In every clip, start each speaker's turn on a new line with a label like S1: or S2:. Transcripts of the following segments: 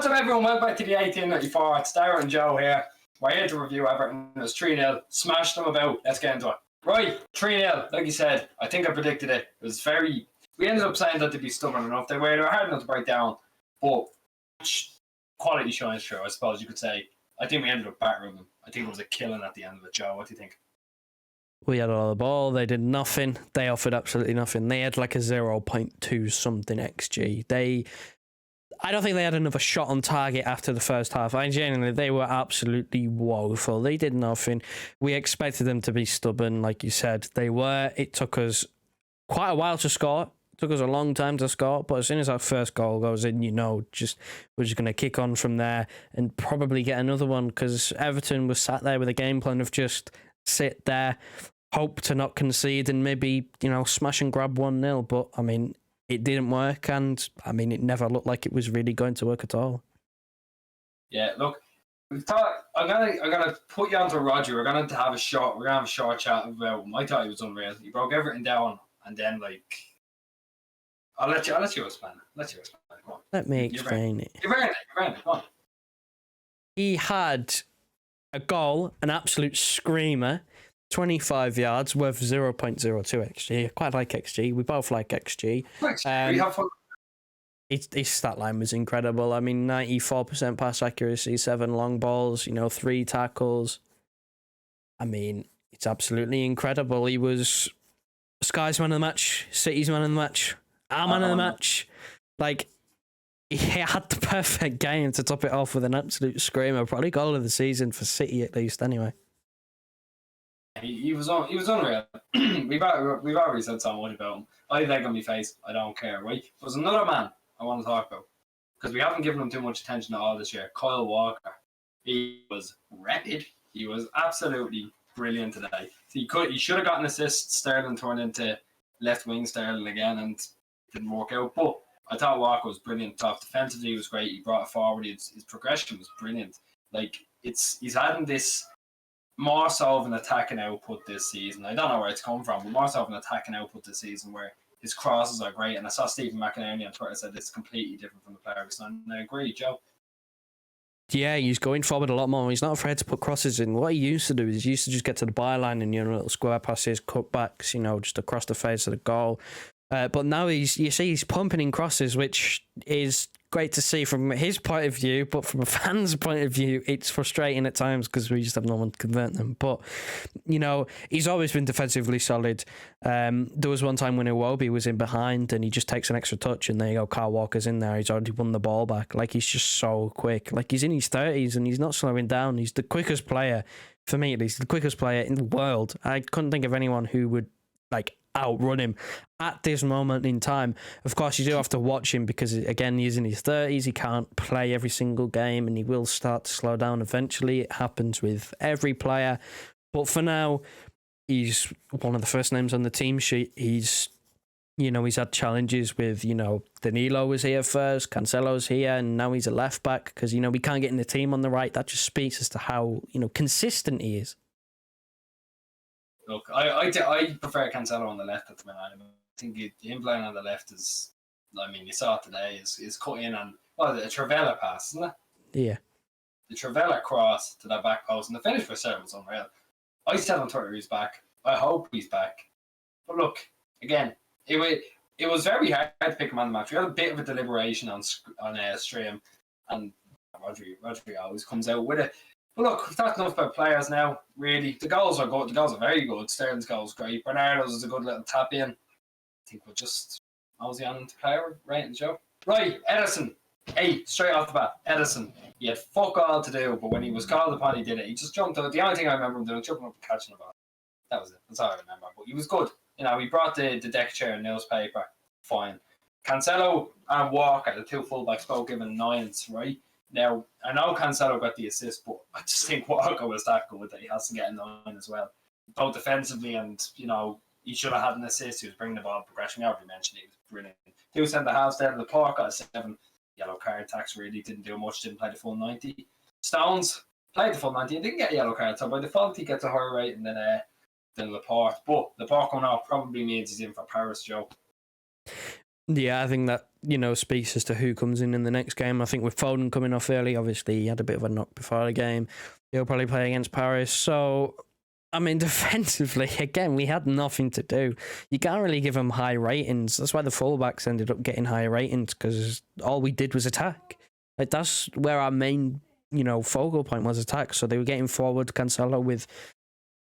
S1: What's up, everyone? Welcome back to the 1894. It's Darren and Joe here. We're here to review Everton. It was 3-0. Smashed them about. Let's get into it. Right, 3-0. Like you said, I think I predicted it. It was very... We ended up saying that they'd be stubborn enough. They were hard enough to break down. But quality shines through, I suppose you could say. I think we ended up battering them. I think it was a killing at the end of it, Joe. What do you think?
S2: We had all the ball. They did nothing. They offered absolutely nothing. They had like a 0.2 something XG. I don't think they had another shot on target after the first half. They were absolutely woeful. They did nothing. We expected them to be stubborn, like you said. They were. It took us quite a while to score. It took us a long time to score. But as soon as our first goal goes in, we're just going to kick on from there and probably get another one, because Everton was sat there with a game plan of just sit there, hope to not concede, and maybe, smash and grab 1-0. But, it didn't work, and it never looked like it was really going to work at all.
S1: Yeah, look, we thought I'm gonna put you onto Rodri. We're gonna have a short chat about him. I thought he was unreal. He broke everything down, and then I'll let you explain it. Come on.
S2: Let me explain it.
S1: You're very Come on.
S2: He had a goal, an absolute screamer, 25 yards worth 0.02 XG. I quite like XG. We both like XG.
S1: We have fun.
S2: His stat line was incredible. 94% pass accuracy, 7 long balls, 3 tackles. It's absolutely incredible. He was Sky's man of the match, City's man of the match, our man of the match. He had the perfect game to top it off with an absolute screamer. Probably goal of the season for City, at least, anyway.
S1: He was unreal. We've already said so much about him. I have leg on my face. I don't care, right? There's another man I want to talk about, because we haven't given him too much attention at all this year. Kyle Walker. He was rapid. He was absolutely brilliant today. He should have gotten assists. Sterling turned into left wing Sterling again, and it didn't work out. But I thought Walker was brilliant. Top defensively, he was great. He brought it forward. His progression was brilliant. He's having this more so of an attacking output this season. I don't know where it's come from, but more so of an attacking output this season, where his crosses are great. And I saw Stephen McInerney on Twitter said it's completely different from the player we signed. And I agree, Joe.
S2: Yeah, he's going forward a lot more. He's not afraid to put crosses in. What he used to do is he used to just get to the byline and, little square passes, cutbacks, just across the face of the goal. But now he's pumping in crosses, which is great to see from his point of view, but from a fan's point of view, it's frustrating at times because we just have no one to convert them. But, he's always been defensively solid. There was one time when Iwobi was in behind and he just takes an extra touch, and there you go, Kyle Walker's in there. He's already won the ball back. He's just so quick. He's in his 30s and he's not slowing down. He's the quickest player, for me at least, the quickest player in the world. I couldn't think of anyone who would, outrun him at this moment in time. Of course, you do have to watch him because, again, he's in his 30s. He can't play every single game, and he will start to slow down eventually. It happens with every player. But for now, he's one of the first names on the team sheet. He's had challenges with, Danilo was here first, Cancelo's here, and now he's a left back because, we can't get in the team on the right. That just speaks as to how, consistent he is.
S1: Look, I prefer Cancelo on the left at the minute. I think him playing on the left is, you saw it today, is cut in on, a Travella pass, isn't it?
S2: Yeah.
S1: The Travella cross to that back post, and the finish for Sarah was unreal. I said on Twitter he's back. I hope he's back. But look, again, it was very hard to pick him on the match. We had a bit of a deliberation on stream, and Rodri always comes out with it. But look, we've talked enough about players now, really. The goals are good. The goals are very good. Sterling's goal is great. Bernardo's is a good little tap in. I think we'll just mosey on into player rating, Joe. Right, Edison. Hey, straight off the bat, Edison. He had fuck all to do, but when he was called upon, he did it. He just jumped out. The only thing I remember him doing, jumping up and catching the ball. That was it. That's all I remember. But he was good. He brought the deck chair and newspaper. Fine. Cancelo and Walker, the two fullbacks, both given 9s, right? Now, I know Cancelo got the assist, but I just think Walker was that good that he has to get a 9 as well. Both defensively and, he should have had an assist. He was bringing the ball progression. We already mentioned he was brilliant. 2 centre-halves there. Laporte got a 7. Yellow card tax really didn't do much, didn't play the full 90. Stones played the full 90 and didn't get a yellow card, so by default he gets a higher rating than Laporte. But Laporte coming off probably means he's in for Paris, Joe.
S2: Yeah, I think that, speaks as to who comes in the next game. I think with Foden coming off early, obviously he had a bit of a knock before the game. He'll probably play against Paris. So, I mean, defensively, again, we had nothing to do. You can't really give them high ratings. That's why the fullbacks ended up getting higher ratings, because all we did was attack. Like, that's where our main, focal point was attack. So they were getting forward. Cancelo with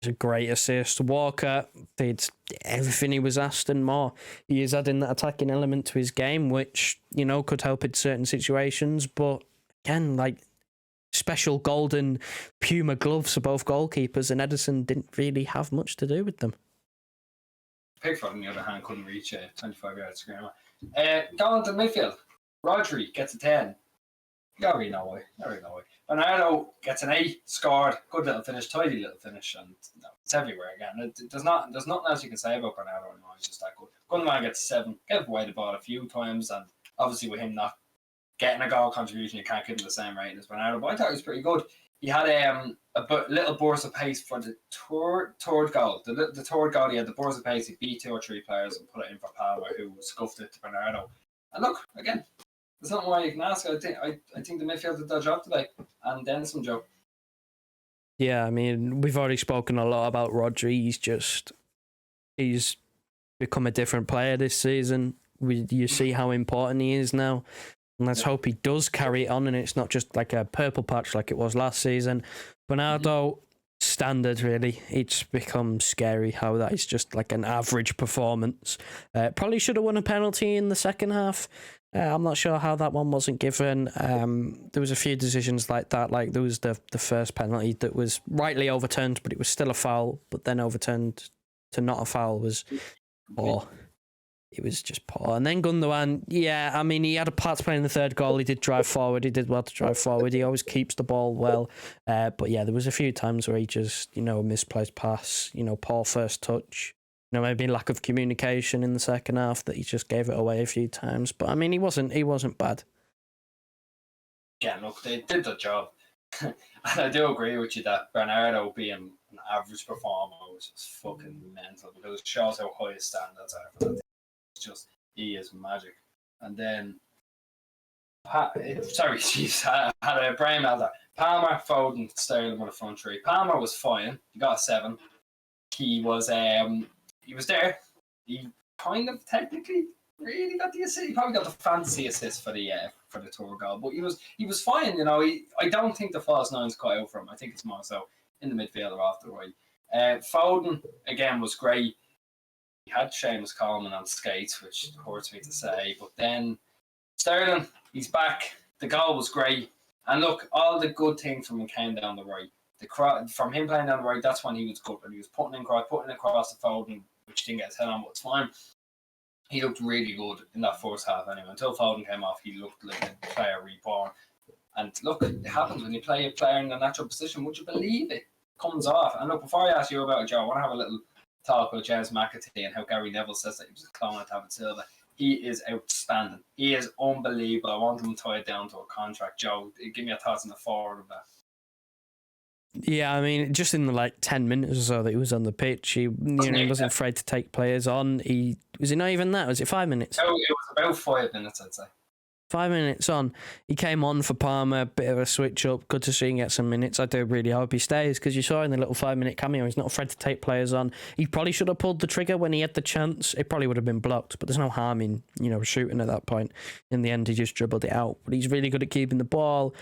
S2: a great assist. Walker did everything he was asked and more. He is adding that attacking element to his game, which, could help in certain situations. But again, like, special golden Puma gloves for both goalkeepers, and Ederson didn't really have much to do with them.
S1: Pickford, on the other hand, couldn't reach 25 yards to ground. Going to midfield, Rodri gets a 10. You already know why. Bernardo gets an 8, scored, good little finish, tidy little finish, and it's everywhere again. There's nothing else you can say about Bernardo anymore. He's just that good. Gundogan gets 7, gave away the ball a few times, and obviously with him not getting a goal contribution, you can't give him the same rating as Bernardo, but I thought he was pretty good. He had a little burst of pace for the third goal. The third goal, he had the burst of pace. He beat 2 or 3 players and put it in for Palmer, who scuffed it to Bernardo. And look, again, there's nothing why you can ask. I think the midfield did their job today, and then some, Joe.
S2: Yeah, I mean, we've already spoken a lot about Rodri. He's become a different player this season. You see how important he is now. And let's hope he does carry it on, and it's not just like a purple patch like it was last season. Bernardo, standard, really. It's become scary how that is just like an average performance. Probably should have won a penalty in the second half. I'm not sure how that one wasn't given. There was a few decisions like that. Like there was the first penalty that was rightly overturned, but it was still a foul, but then overturned to not a foul was poor. It was just poor. And then Gundogan, yeah, I mean, he had a part to play in the third goal. He did drive forward. He did well to drive forward. He always keeps the ball well. But yeah, there was a few times where he just, misplaced pass, poor first touch. Maybe lack of communication in the second half that he just gave it away a few times. But I mean, he wasn't bad.
S1: Yeah, look, they did the job. And I do agree with you that Bernardo being an average performer was just fucking mental, because it shows how high his standards are for that. He is magic. And then had a brain melter. Palmer, Foden, Sterling with a front three. Palmer was fine. He got a 7. He was there. He kind of technically really got the assist. He probably got the fantasy assist for the tour goal, but he was fine. I don't think the false nine's quite out for him. I think it's more so in the midfield or off the right. Foden again was great. He had Seamus Coleman on skates, which hurts me to say. But then Sterling, he's back. The goal was great. And look, all the good things from him came down the right. From him playing down the right, that's when he was good. When he was putting across the Foden, which didn't get his head on, but it's fine. He looked really good in that first half anyway. Until Foden came off, he looked like a player reborn. And look, it happens when you play a player in a natural position. Would you believe it? Comes off. And look, before I ask you about it, Joe, I want to have a little talk about James McAtee and how Gary Neville says that he was a clone of David Silva. He is outstanding. He is unbelievable. I want him tied down to a contract. Joe, give me your thoughts on the forward of that.
S2: Yeah, I mean, just in the 10 minutes or so that he was on the pitch, he wasn't afraid to take players on. Was it not even that? Was it 5 minutes?
S1: No, it was about 5 minutes, I'd say.
S2: 5 minutes on, he came on for Palmer, bit of a switch up. Good to see him get some minutes. I do really hope he stays, because you saw in the little 5-minute cameo, he's not afraid to take players on. He probably should have pulled the trigger when he had the chance. It probably would have been blocked, but there's no harm in shooting at that point. In the end, he just dribbled it out. But he's really good at keeping the ball.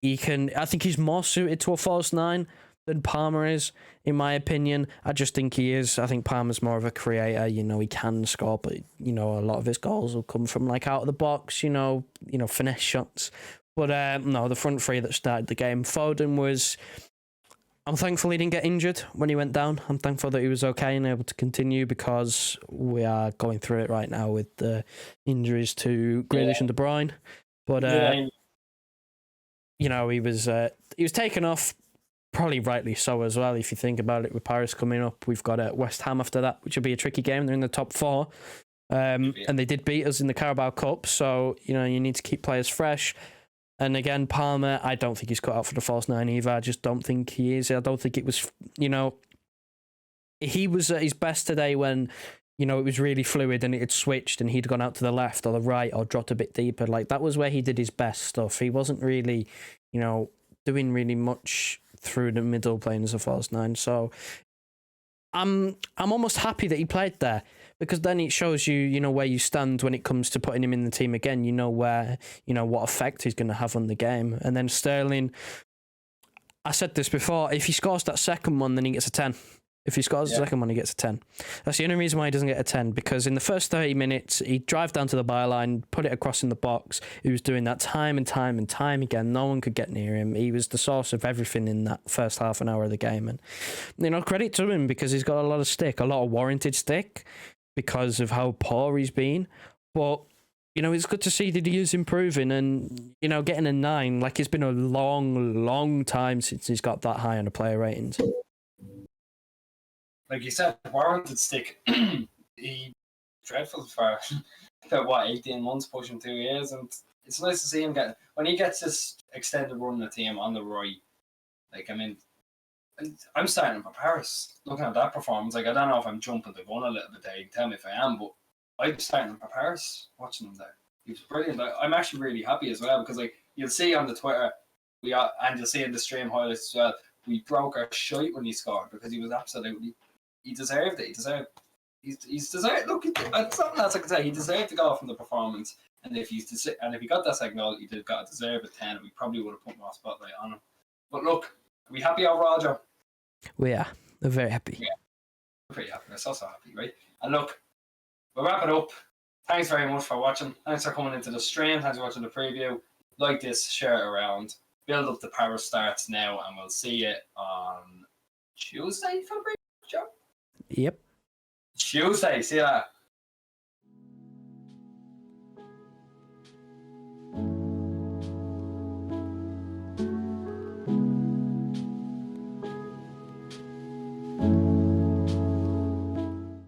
S2: I think he's more suited to a false 9 than Palmer is, in my opinion. I just think he is. I think Palmer's more of a creator. He can score, but a lot of his goals will come from out of the box. Finesse shots. But no, the front three that started the game. Foden was. I'm thankful he didn't get injured when he went down. I'm thankful that he was okay and able to continue, because we are going through it right now with the injuries to Grealish and De Bruyne. But he was taken off. Probably rightly so as well, if you think about it. With Paris coming up, we've got West Ham after that, which will be a tricky game. They're in the top 4. And they did beat us in the Carabao Cup, so you need to keep players fresh. And again, Palmer, I don't think he's cut out for the false 9 either. I just don't think he is. I don't think it was, he was at his best today when you know, it was really fluid and it had switched and he'd gone out to the left or the right or dropped a bit deeper. Like, that was where he did his best stuff. He wasn't really, you know, doing really much through the middle playing as a false nine. So I'm almost happy that he played there, because then it shows you, you know, where you stand when it comes to putting him in the team again. You know where, you know, what effect he's going to have on the game. And then Sterling, I said this before, if he scores that second one, then he gets a 10. If he scores the second one, he gets a 10. That's the only reason why he doesn't get a 10, because in the first 30 minutes, he'd drive down to the byline, put it across in the box. He was doing that time and time and time again. No one could get near him. He was the source of everything in that first half an hour of the game. And, you know, credit to him, because he's got a lot of stick, a lot of warranted stick, because of how poor he's been. But, you know, it's good to see that he is improving and, you know, getting a 9. Like, it's been a long, long time since he's got that high on the player ratings.
S1: Like you said, warranted stick. He dreadful for about 18 months, pushing 2 years, and it's nice to see him get when he gets this extended run in the team on the right. Like, I mean, I'm starting for Paris. Looking at that performance, like, I don't know if I'm jumping the gun a little bit there. You can tell me if I am, but I'm starting for Paris watching him there. He was brilliant. I'm actually really happy as well, because, like, you'll see on the Twitter, and you'll see in the stream highlights as well, we broke our shite when he scored, because he was absolutely. He deserved it. He's deserved. Look, something else I can say. He deserved to go from the performance, and if he got that second goal, he did got to deserve a 10. We probably would have put more spotlight on him. But look, are we happy over Roger?
S2: We are. We're very happy.
S1: Yeah, we're pretty happy. We're so happy, right? And look, we'll wrap it up. Thanks very much for watching. Thanks for coming into the stream. Thanks for watching the preview. Like this, share it around. Build up the power starts now, and we'll see you on Tuesday for the preview show.
S2: Yep.
S1: Tuesday. See you later.